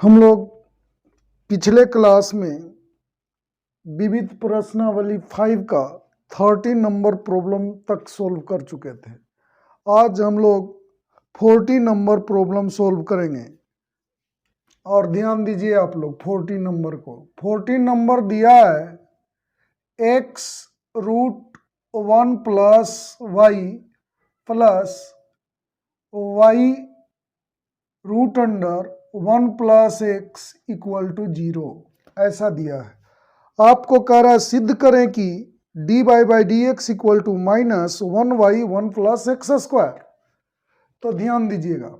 हम लोग पिछले क्लास में विविध प्रश्नावली 5 का 30 नंबर प्रॉब्लम तक सॉल्व कर चुके थे। आज हम लोग 40 नंबर प्रॉब्लम सॉल्व करेंगे और ध्यान दीजिए आप लोग 40 नंबर को। 40 नंबर दिया है x root 1 plus y plus y root under 1 plus x equal to 0 ऐसा दिया है। आपको कह रहा है सिद्ध करें कि d Y by D x equal to minus 1y 1 plus x square. तो ध्यान दीजिएगा,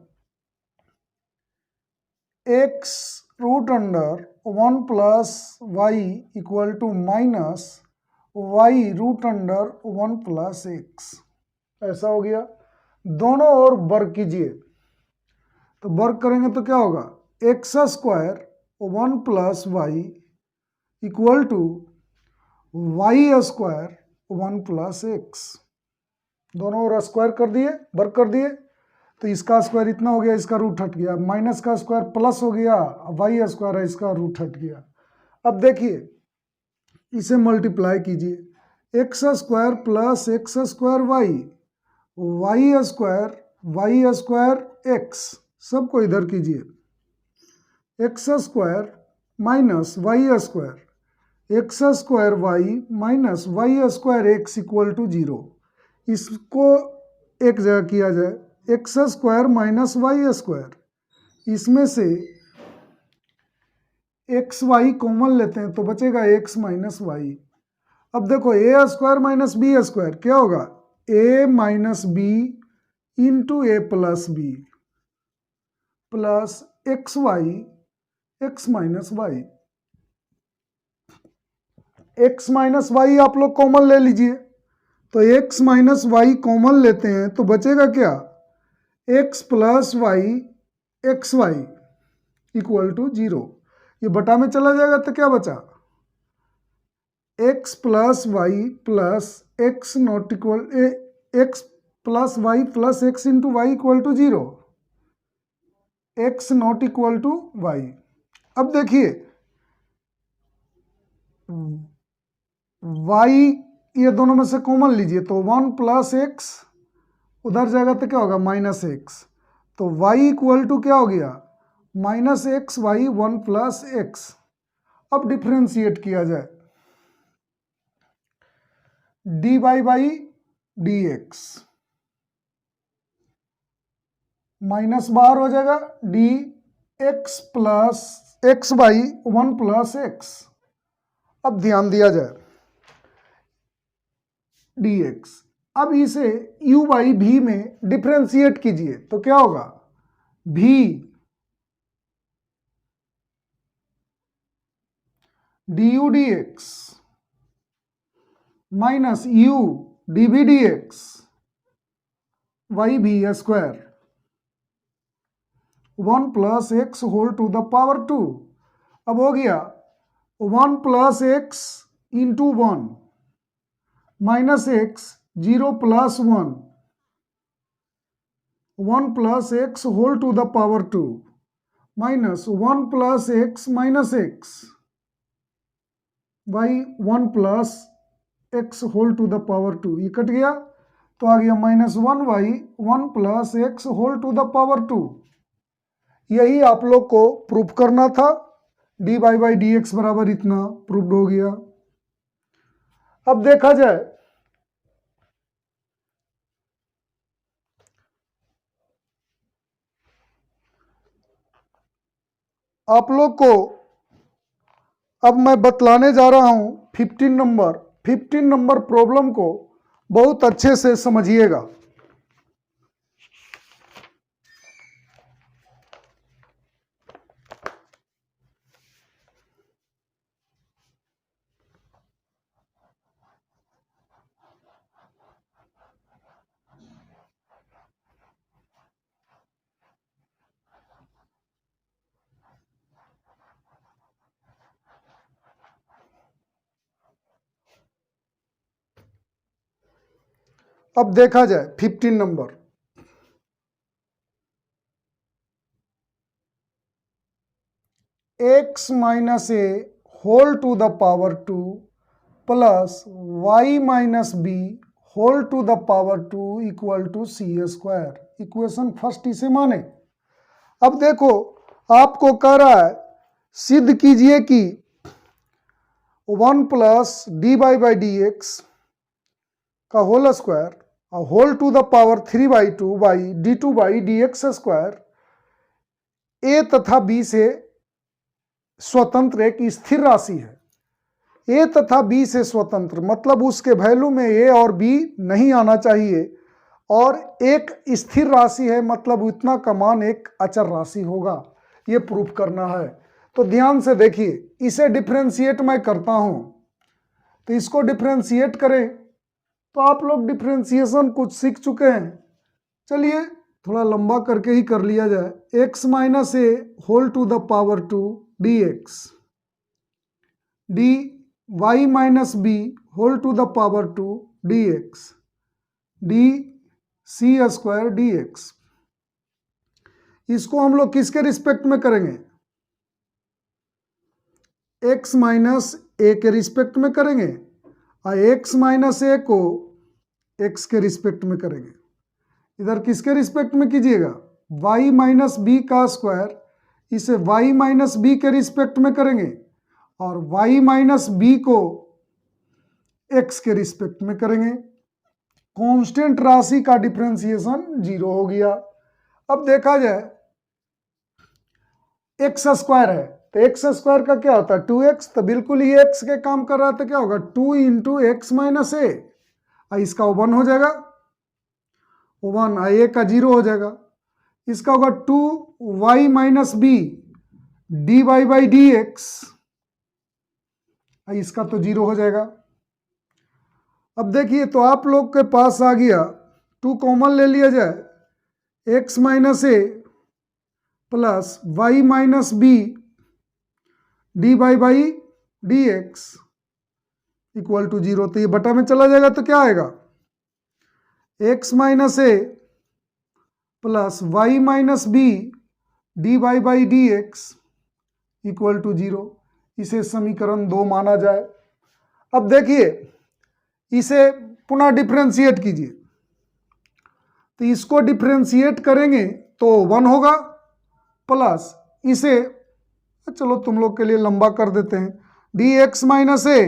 x root under 1 plus y equal to minus y root under 1 plus x ऐसा हो गया। दोनों ओर वर्ग कीजिए, तो वर्ग करेंगे तो क्या होगा, x square 1 plus y equal to y square 1 plus x. दोनों ओर स्क्वायर कर दिए, वर्ग कर दिए, तो इसका स्क्वायर इतना हो गया, इसका रूट हट गया, माइनस का स्क्वायर प्लस हो गया, वाई स्क्वायर है इसका रूट हट गया। अब देखिए इसे मल्टीप्लाई कीजिए, x square plus x square y square x, सबको इधर कीजिए, x square minus y square x square y minus y square x equal to 0। इसको एक जगह किया जाए, x square minus y square, इसमें से एक्स वाई कॉमन लेते हैं तो बचेगा एक्स माइनस वाई। अब देखो A square minus B square क्या होगा, A minus B into A plus B plus X Y X minus Y. X minus Y आप लोग कॉमन ले लीजिए, तो एक्स माइनस वाई कॉमन लेते हैं तो बचेगा क्या, x plus y x y equal to 0। ये बटा में चला जाएगा तो क्या बचा, x plus y plus x not equal x plus y plus x into y equal to 0, x not equal to y. अब देखिए वाई ये दोनों में से कॉमन लीजिए, तो 1 प्लस एक्स उधर जाएगा तो क्या होगा माइनस एक्स, तो वाई इक्वल टू क्या हो गया minus x y 1 plus x. अब डिफ्रेंशिएट किया जाए, d Y by D x minus बाहर हो जाएगा, d x plus x by 1 plus x. अब ध्यान दिया जाए डी एक्स, अब इसे u बाई भी में डिफ्रेंशिएट कीजिए तो क्या होगा, भी D U D x minus U D B D X Y भी square 1 plus x whole to the power 2। अब हो गया 1 plus x into 1 minus X 0 plus 1 plus x whole to the power 2 minus 1 plus X minus X by 1 plus x whole to the power 2। ये cut गया तो आ गया minus 1 Y 1 plus x whole to the power 2। यही आप लोग को proof करना था, D Y by D x बराबर इतना प्रूफ्ड हो गया। अब देखा जाए आप लोग को, अब मैं बतलाने जा रहा हूं 15 नंबर प्रॉब्लम को बहुत अच्छे से समझिएगा। अब देखा जाए 15 number, x minus a whole to the power 2 plus Y minus b whole to the power 2 equal to C square. Equation first इसे माने। अब देखो आपको कह रहा है सिद्ध कीजिए कि 1 plus D Y by D x का whole square whole to the power 3/2 by D two by D x square A तथा बी से स्वतंत्र एक स्थिर राशि है। ए तथा बी से स्वतंत्र मतलब उसके वैल्यू में ए और बी नहीं आना चाहिए, और एक स्थिर राशि है मतलब उतना का मान एक अचर राशि होगा, ये प्रूफ करना है। तो ध्यान से देखिए, इसे डिफरेंशिएट मैं करता हूं, तो इसको डिफरेंशिएट करें तो आप लोग डिफरेंशिएशन कुछ सीख चुके हैं। चलिए थोड़ा लंबा करके ही कर लिया जाए। X minus a whole to the power 2 d x d y minus b whole to the power 2 d x d c square d x. इसको हम लोग किसके रिस्पेक्ट में करेंगे? एक्स माइनस ए के रिस्पेक्ट में करेंगे, और एक्स माइनस ए को एक्स के रिस्पेक्ट में करेंगे। इधर किसके रिस्पेक्ट में कीजिएगा? y माइनस बी का स्क्वायर, इसे y माइनस बी के रिस्पेक्ट में करेंगे, और y माइनस बी को x के रिस्पेक्ट में करेंगे। कांस्टेंट राशि का डिफरेंशिएशन 0 हो गया। अब देखा जाए एक्स स्क्वायर है, तो एक्स स्क्वायर का क्या होता है? 2x, तो बिल्कुल ही x के काम कर रहा है, तो क्या होगा? 2 इंटू एक्स माइनस ए, इसका 1 हो जाएगा, 1 ए का 0 हो जाएगा। इसका होगा 2y minus B d Y by D x, इसका तो 0 हो जाएगा। अब देखिए तो आप लोग के पास आ गया, 2 कॉमन ले लिया जाए, x minus a plus Y minus B d Y by D x equal to 0। तो ये बटा में चला जाएगा, तो क्या आएगा? x minus a plus Y minus B d Y by D x equal to 0। इसे समीकरण 2 माना जाए। अब देखिए इसे पुनः डिफरेंशिएट कीजिए, तो इसको डिफरेंशिएट करेंगे तो 1 होगा, प्लस इसे चलो तुम लोग के लिए लंबा कर देते हैं, d x minus a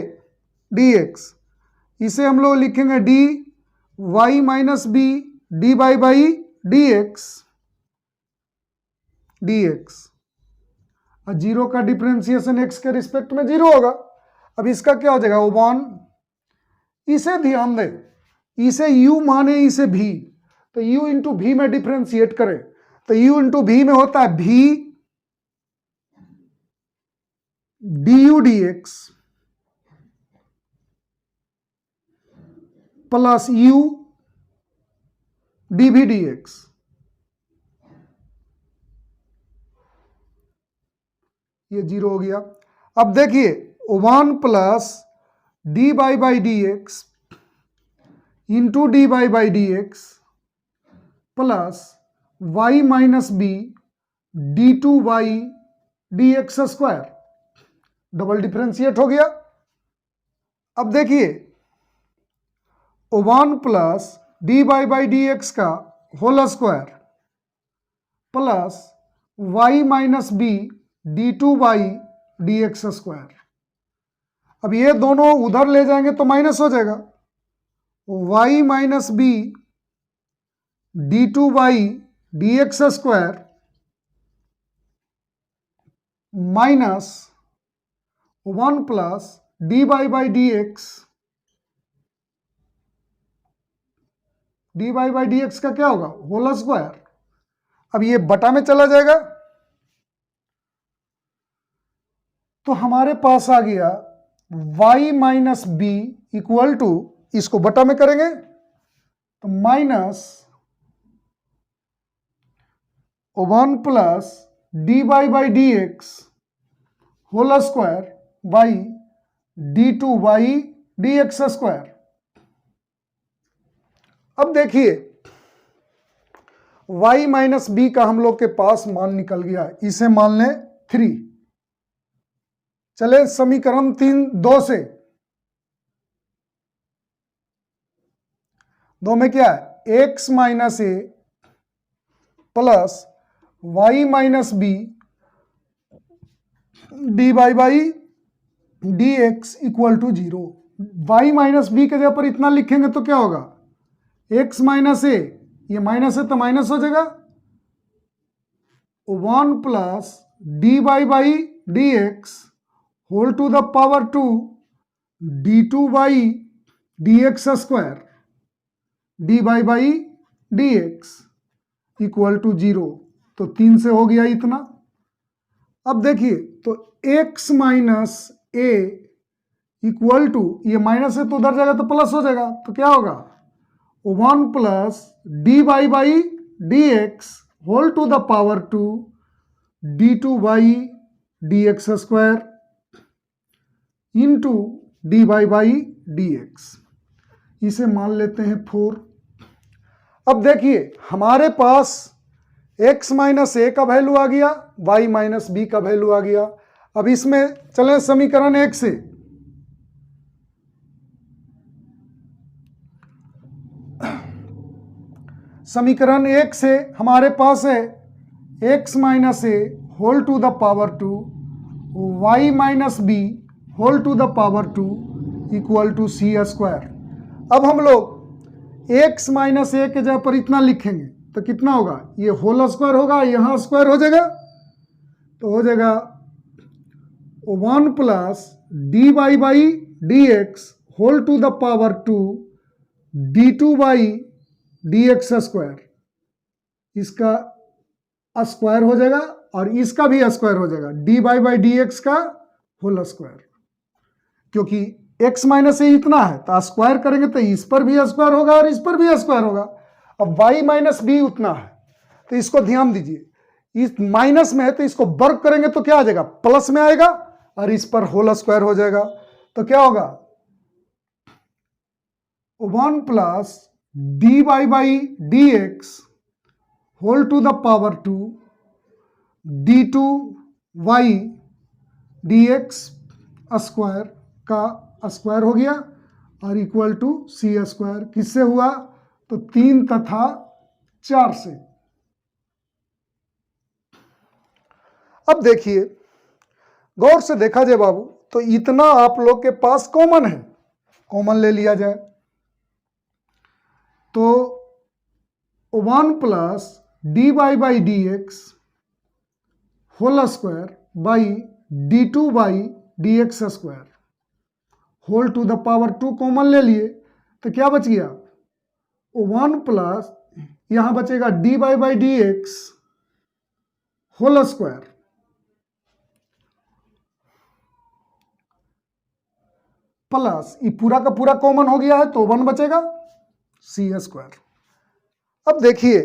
d x, इसे हम लोग लिखेंगे d y minus B d Y by D x d x, और 0 का डिफरेंशिएशन एक्स के रिस्पेक्ट में 0 होगा। अब इसका क्या हो जाएगा? 1। इसे ध्यान दें, इसे u माने इसे v, तो u इंटू वी में डिफरेंशिएट करें, तो u इंटू वी में होता है v du dx plus u dv dx। ये 0 हो गया। अब देखिए 1 plus D Y by D X into D Y by D x plus Y minus B D two Y D x square, double differentiate हो गया। अब देखिए 1 plus D Y by D x का whole square plus Y minus B D two Y D x square. अब ये दोनों उधर ले जाएंगे तो माइनस हो जाएगा, y minus B D two Y D x square minus 1 plus D Y by D x, d Y by D x का क्या होगा? Whole square. अब ये बटा में चला जाएगा, तो हमारे पास आ गया y minus b equal to, इसको बटा में करेंगे तो minus 1 plus D Y by D x whole square by D two Y D x square. अब देखिए y माइनस बी का हम लोग के पास मान निकल गया, इसे मान लें 3। चले समीकरण 2 से। 2 में क्या है, x minus a plus Y minus B d Y by D x equal to 0। Y minus b के जगह पर इतना लिखेंगे तो क्या होगा, x माइनस ए, ये माइनस है तो माइनस हो जाएगा, 1 plus D Y by D x whole to the power 2 d two by D x square d Y by D x equal to 0। तो 3 से हो गया इतना। अब देखिए तो x minus a equal to, ये माइनस है तो उधर जाएगा तो प्लस हो जाएगा, तो क्या होगा 1 plus D Y by D x whole to the power 2 d two by D x square into D Y by D x, इसे मान लेते हैं 4। अब देखिए हमारे पास x माइनस ए का वैल्यू आ गया, y माइनस बी का वैल्यू आ गया। अब इसमें चलें समीकरण 1 से। समीकरण 1 से हमारे पास है x minus a whole to the power 2 y minus b whole to the power 2 equal to C square. अब हम लोग x माइनस ए के जगह पर इतना लिखेंगे तो कितना होगा, ये होल स्क्वायर होगा, यहाँ स्क्वायर हो जाएगा, तो हो जाएगा 1 plus D Y by D x whole to the power 2 d two by D x square, इसका स्क्वायर हो जाएगा और इसका भी स्क्वायर हो जाएगा, d Y by D x का होल स्क्वायर, क्योंकि x माइनस ए इतना है तो स्क्वायर करेंगे तो इस पर भी स्क्वायर होगा और इस पर भी स्क्वायर होगा। अब y माइनस बी उतना है तो इसको ध्यान दीजिए, इस माइनस में है तो इसको वर्ग करेंगे तो क्या आ जाएगा, प्लस में आएगा और इस पर होल स्क्वायर हो जाएगा, तो क्या होगा 1 plus D Y by D x whole to the power 2 d two Y D x square का स्क्वायर हो गया और इक्वल टू सी स्क्वायर, किससे हुआ तो 3 तथा 4 से। अब देखिए गौर से देखा जाए बाबू, तो इतना आप लोग के पास कॉमन है, कॉमन ले लिया जाए तो 1 plus D Y by D x whole square by D two by D x square whole to the power 2 common ले लिए तो क्या बच गया 1 प्लस, यहां बचेगा d Y by D x whole square plus ये पूरा का पूरा कॉमन हो गया है तो 1 बचेगा सी स्क्वायर। अब देखिए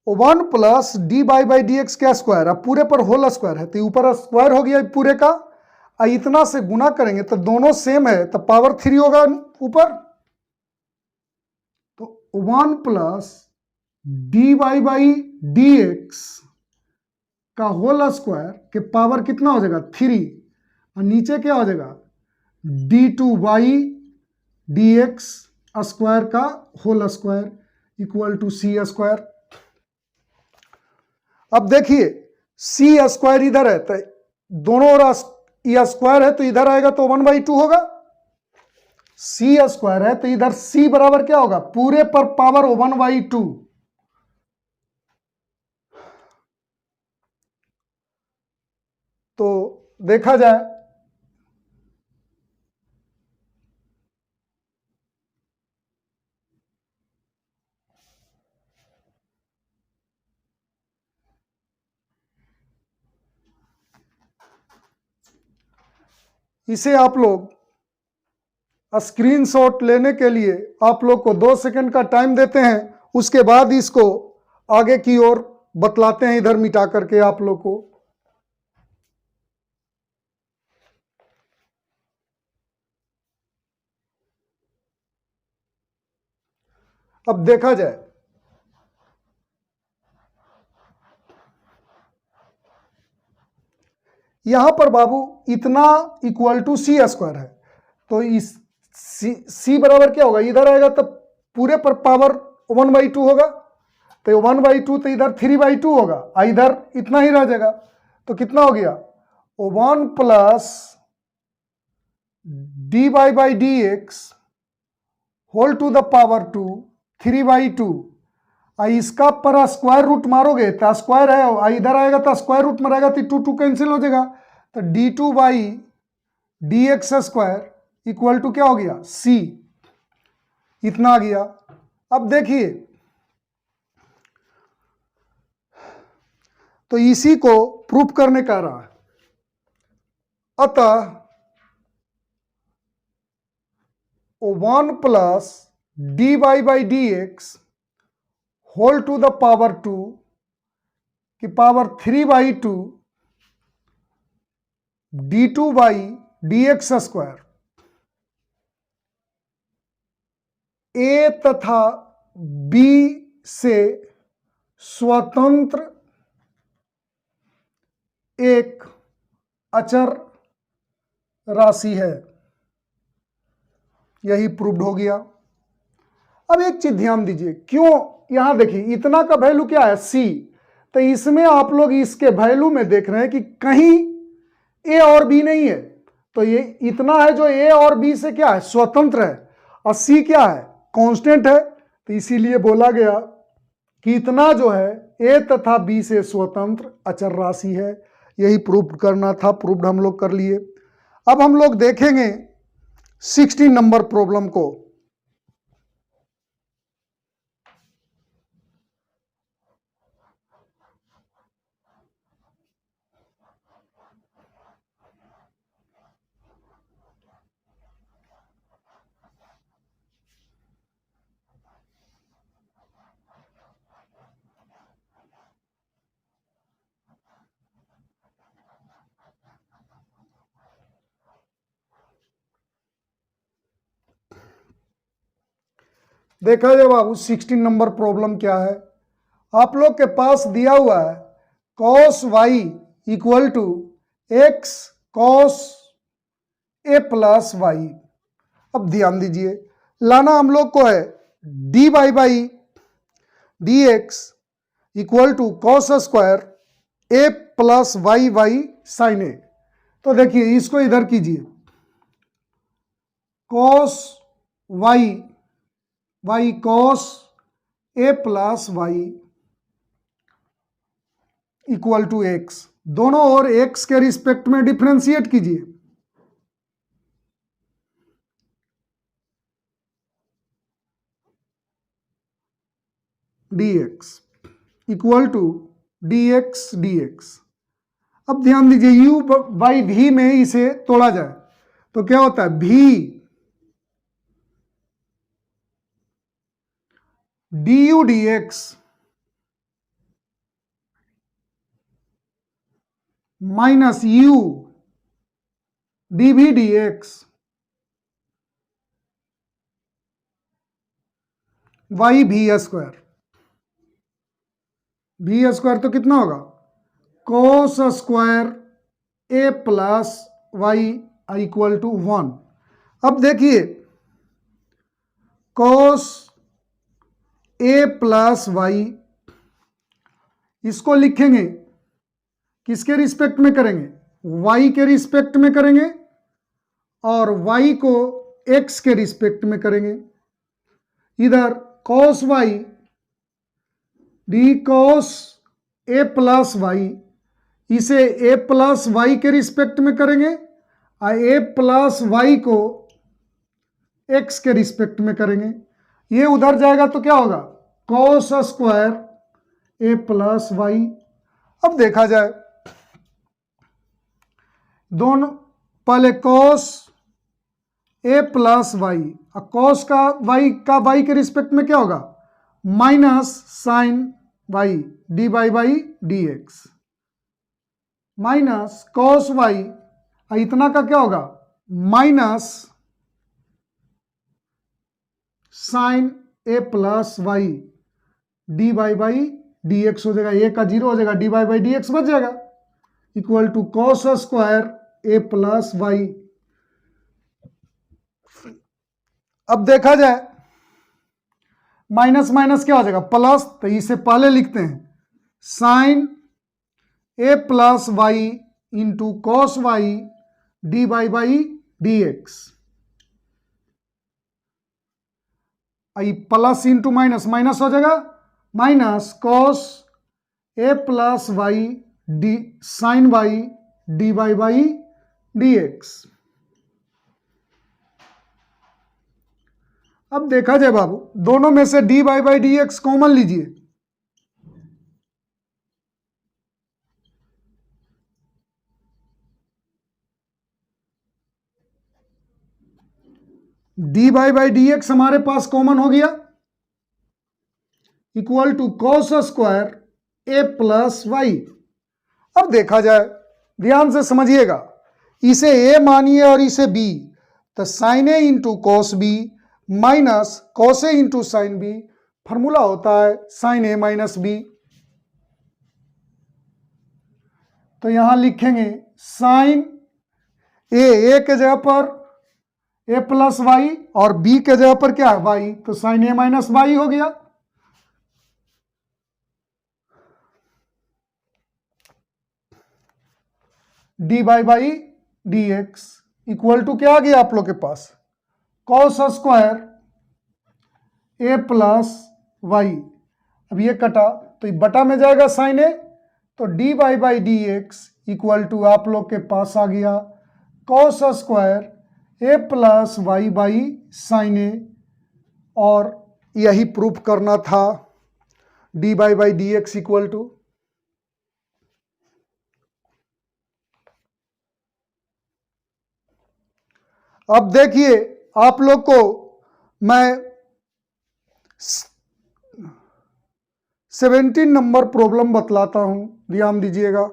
1 plus D Y by D x क्या स्क्वायर, अब पूरे पर होल स्क्वायर है तो ऊपर स्क्वायर हो गया पूरे का, इतना से गुना करेंगे तो दोनों सेम है तो पावर 3 होगा ऊपर, तो 1 plus D Y by D x का होल स्क्वायर के पावर कितना हो जाएगा 3 और नीचे क्या हो जाएगा D two Y D x square का whole square equal to C square. अब देखिए सी स्क्वायर इधर है तो दोनों ओर ये स्क्वायर है तो इधर आएगा तो 1/2 होगा, सी स्क्वायर है तो इधर सी बराबर क्या होगा पूरे पर पावर 1/2, तो देखा जाए इसे आप लोग स्क्रीनशॉट लेने के लिए आप लोग को 2 सेकंड का टाइम देते हैं, उसके बाद इसको आगे की ओर बतलाते हैं इधर मिटा करके आप लोग को। अब देखा जाए यहां पर बाबू इतना इक्वल टू सी स्क्वायर है, तो इस सी बराबर क्या होगा, इधर आएगा तो पूरे पर पावर 1/2 होगा, तो 1/2 तो इधर 3/2 होगा, इधर इतना ही रह जाएगा, तो कितना हो गया 1 plus dy/dx whole to the power 2 3/2। इसका पर स्क्वायर रूट मारोगे तो स्क्वायर है, इधर आएगा तो स्क्वायर रूट मारेगा तो 2 कैंसिल हो जाएगा, तो d2/dx² इक्वल टू क्या हो गया c, इतना आ गया। अब देखिए तो इसी को प्रूफ करने का रहा है, अतः 1 plus dy/dx whole to the power 2 की पावर 3/2 d2/dx², a तथा b से स्वतंत्र एक अचर राशि है, यही प्रूव्ड हो गया। अब एक चीज ध्यान दीजिए, क्यों यहां देखिए इतना का वैल्यू क्या है c, तो इसमें आप लोग इसके वैल्यू में देख रहे हैं कि कहीं a और b नहीं है, तो ये इतना है जो a और b से क्या है स्वतंत्र है, और c क्या है कांस्टेंट है, तो इसीलिए बोला गया कि इतना जो है a तथा b से स्वतंत्र अचर राशि है, यही प्रूफ करना था, प्रूफ हम लोग कर लिए। अब हम लोग देखेंगे 16 नंबर प्रॉब्लम को। देखा जाए बाबू 16 नंबर प्रॉब्लम क्या है, आप लोग के पास दिया हुआ है cos y equal to x cos a plus Y. अब ध्यान दीजिए, लाना हम लोग को है dy/dx equal to cos square a plus y sine a। तो देखिए इसको इधर कीजिए, cos y cos a plus y equal to x, दोनों ओर x के रिस्पेक्ट में डिफ्रेंशिएट कीजिए, dx इक्वल टू dx। अब ध्यान दीजिए u/v में इसे तोड़ा जाए तो क्या होता है v du dx minus u dv dx y v²। v² तो कितना होगा cos square a plus y equal to 1। अब देखिए cos a प्लस वाई, इसको लिखेंगे किसके रिस्पेक्ट में करेंगे, y के रिस्पेक्ट में करेंगे, और y को x के रिस्पेक्ट में करेंगे। इधर cos y d cos a plus y, इसे a प्लस वाई के रिस्पेक्ट में करेंगे, और a प्लस वाई को x के रिस्पेक्ट में करेंगे। ये उधर जाएगा तो क्या होगा cos square a plus Y. अब देखा जाए दोनों, पहले cos a प्लस वाई, और cos का y के रिस्पेक्ट में क्या होगा minus sine y dy/dx minus cos y, इतना का क्या होगा minus sine a plus Y dy/dx हो जाएगा, a का 0 हो जाएगा, dy/dx बच जाएगा। Equal to cos square A plus Y. अब देखा जाए माइनस माइनस क्या हो जाएगा प्लस, तो इसे पहले लिखते हैं sine A plus Y into cos Y D Y by D x. Plus into minus minus हो जाएगा, minus cos A plus Y D sine Y D Y by D X. अब देखा जाए बाबू, दोनों में से D Y by D X common लीजिए, D Y by D X हमारे पास कॉमन हो गया, equal to cos square A plus Y. अब देखा जाए, ध्यान से समझिएगा, इसे ए मानिए और इसे बी, तो sine A into cos B minus cos A into sine B, formula होता है साइन ए माइनस बी। तो यहां लिखेंगे साइन ए के जगह पर ए प्लस वाई और बी के जगह पर क्या है वाई, तो साइन ए माइनस वाई हो गया। D Y by D x equal to क्या आ गया आप लोग के पास कॉस स्क्वायर ए प्लस वाई। अब ये कटा तो ये बटा में जाएगा साइन ए, तो D Y by D x equal to आप लोग के पास आ गया cos square A plus Y by sine A, और यही प्रूफ करना था D Y by D x equal to. अब देखिए आप लोग को मैं 17 नंबर प्रॉब्लम बतलाता हूं, ध्यान दीजिएगा।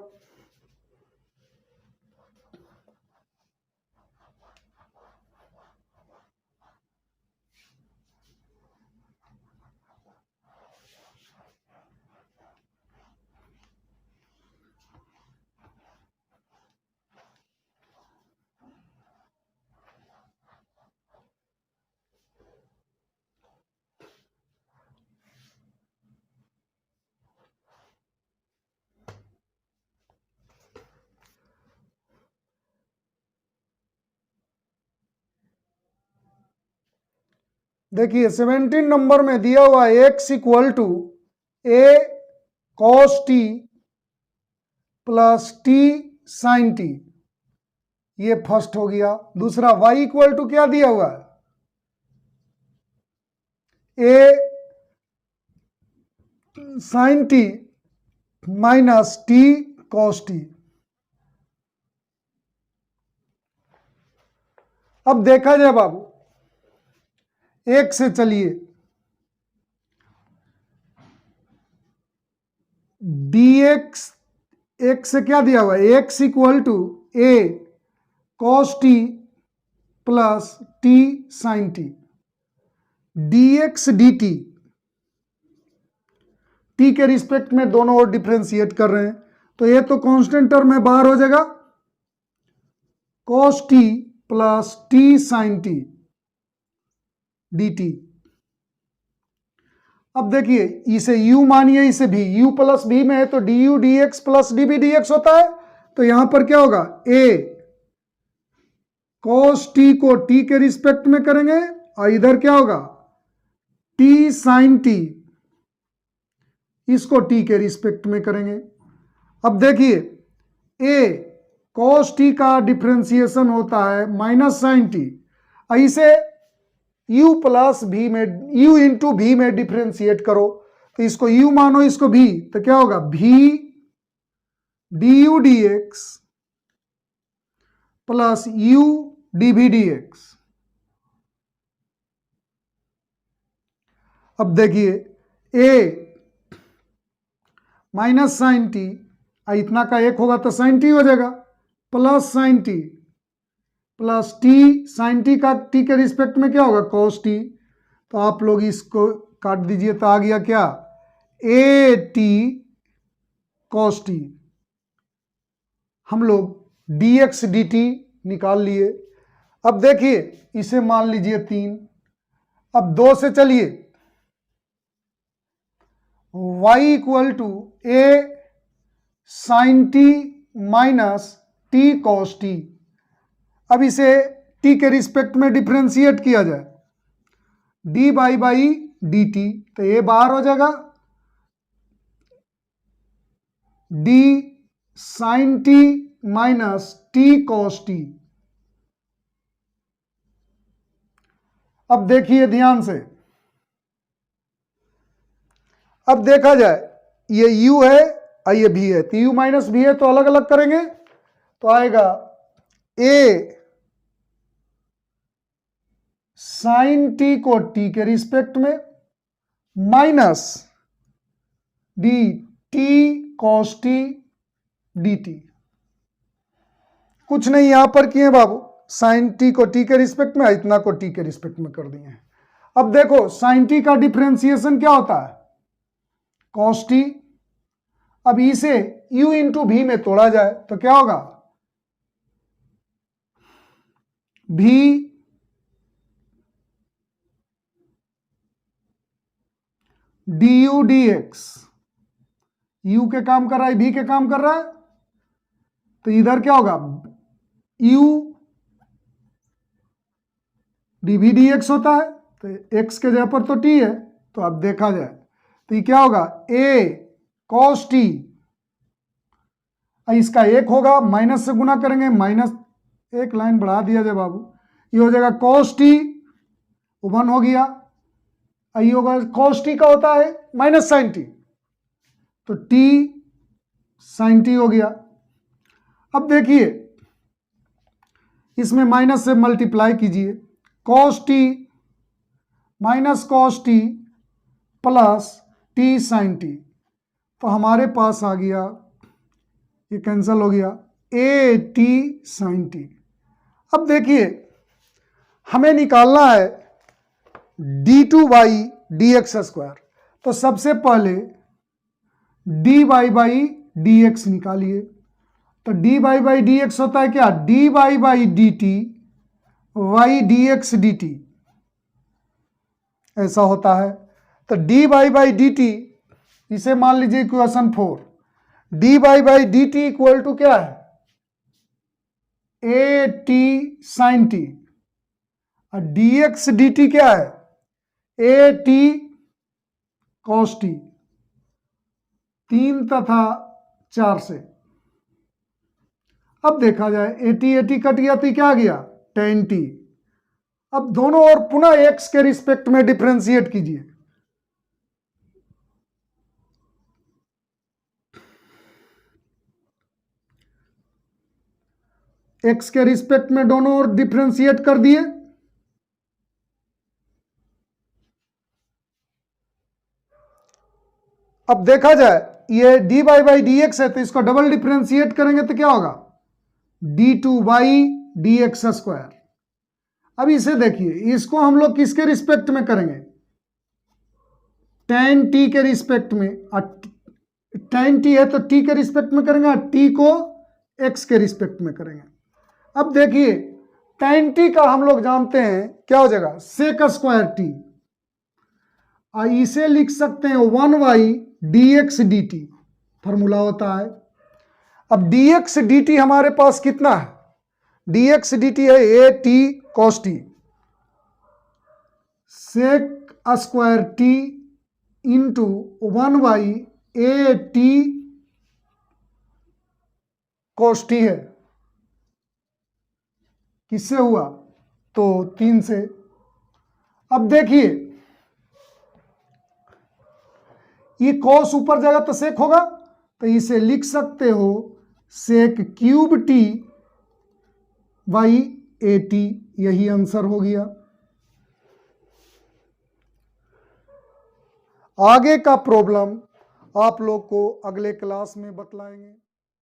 देखिए 17 नंबर में दिया हुआ x equal to a cos t plus t sine t, ये फर्स्ट हो गया। दूसरा y इक्वल टू क्या दिया हुआ है A sine T minus T cos T. अब देखा जाए बाबू, एक से चलिए, dx एक से क्या दिया हुआ है x equal to a cos t plus t sine t, dx dt t के रिस्पेक्ट में दोनों ओर डिफ्रेंशिएट कर रहे हैं, तो ये तो कांस्टेंट टर्म में बाहर हो जाएगा cos t plus t sine t dt। अब देखिए इसे u मानिए, इसे भी u प्लस v में है तो du dx plus dv dx होता है, तो यहां पर क्या होगा a cos t को t के रिस्पेक्ट में करेंगे और इधर क्या होगा t साइन t, इसको t के रिस्पेक्ट में करेंगे। अब देखिए a cos t का डिफ्रेंसिएशन होता है माइनस साइन टी, इसे u प्लस v में u इंटू v में डिफ्रेंशिएट करो, तो इसको u मानो इसको v, तो क्या होगा v du dx plus u dv dx। अब देखिए a माइनस साइन टी, इतना का एक होगा तो साइन टी हो जाएगा, plus sine t plus t sine t का टी के रिस्पेक्ट में क्या होगा कॉस टी, तो आप लोग इसको काट दीजिए तो आ गया क्या ए टी कॉस टी। हम लोग dx dt निकाल लिए। अब देखिए इसे मान लीजिए 3। अब 2 से चलिए, y equal to a sin t minus t cos t। अब इसे t के रिस्पेक्ट में डिफ्रेंशिएट किया जाए, dy बाई dt, तो ये बाहर हो जाएगा, d sin t minus t cos t। अब देखिए ध्यान से, अब देखा जाए ये u है और ये v है, तो u माइनस v है तो अलग अलग करेंगे तो आएगा a sin t को t के रिस्पेक्ट में minus d t cos t dt। कुछ नहीं यहां पर किए बाबू, साइन टी को टी के रिस्पेक्ट में, इतना को टी के रिस्पेक्ट में कर दिए। अब देखो साइन टी का डिफरेंशिएशन क्या होता है, कॉस टी। अब इसे u इंटू भी में तोड़ा जाए तो क्या होगा, भी D U D x, you के काम कर रहा है, भी के काम कर रहा है, तो इधर क्या होगा, u डी भी डी एक्स होता है, तो x के जगह पर तो t है, तो अब देखा जाए तो ये क्या होगा, a cos t, इसका 1 होगा, माइनस से गुना करेंगे, माइनस एक लाइन बढ़ा दिया जाए बाबू, ये हो जाएगा cos t, 1 हो गया, ये होगा cos t का होता है माइनस साइन टी, तो t साइन टी हो गया। अब देखिए इसमें माइनस से मल्टीप्लाई कीजिए, cos t minus cos t plus t sine t, तो हमारे पास आ गया, ये कैंसिल हो गया, a t साइन टी। अब देखिए हमें निकालना है d2 by D x square, तो सबसे पहले dy बाई डी एक्स निकालिए, तो dy बाई डी एक्स होता है क्या, dy by d t y D x d t, ऐसा होता है। तो dy बाई डी टी, इसे मान लीजिए equation 4, dy by d t equal to क्या है, ए टी साइन टी, और डी एक्स डी टी क्या है, ए टी कॉस टी, 3 तथा 4 से। अब देखा जाए एटी कट गया तो क्या आ गया, tan t। अब दोनों ओर पुनः x के रिस्पेक्ट में डिफरेंशिएट कीजिए, x के रिस्पेक्ट में दोनों ओर डिफरेंशिएट कर दिए। अब देखा जाए ये dy बाई डी एक्स है, तो इसको डबल डिफरेंशिएट करेंगे तो क्या होगा, d2 by D x square. अब इसे देखिए, इसको हम लोग किसके रिस्पेक्ट में करेंगे, tan t के रिस्पेक्ट में, tan t है तो t के रिस्पेक्ट में करेंगे, t को x के रिस्पेक्ट में करेंगे। अब देखिए tan t का हम लोग जानते हैं क्या हो जाएगा, सेक स्क्वायर t, इसे लिख सकते हैं 1 by D x d T, formula होता है। अब डी एक्स डी टी हमारे पास कितना है, डी एक्स डी टी है a t cos t, sec square t into 1 by a t cos t है, किससे हुआ, तो 3 से। अब देखिए ये कॉस ऊपर जाएगा तो सेक होगा, तो इसे लिख सकते हो sec cube t by a t, यही आंसर हो गया। आगे का प्रॉब्लम आप लोग को अगले क्लास में बतलाएंगे।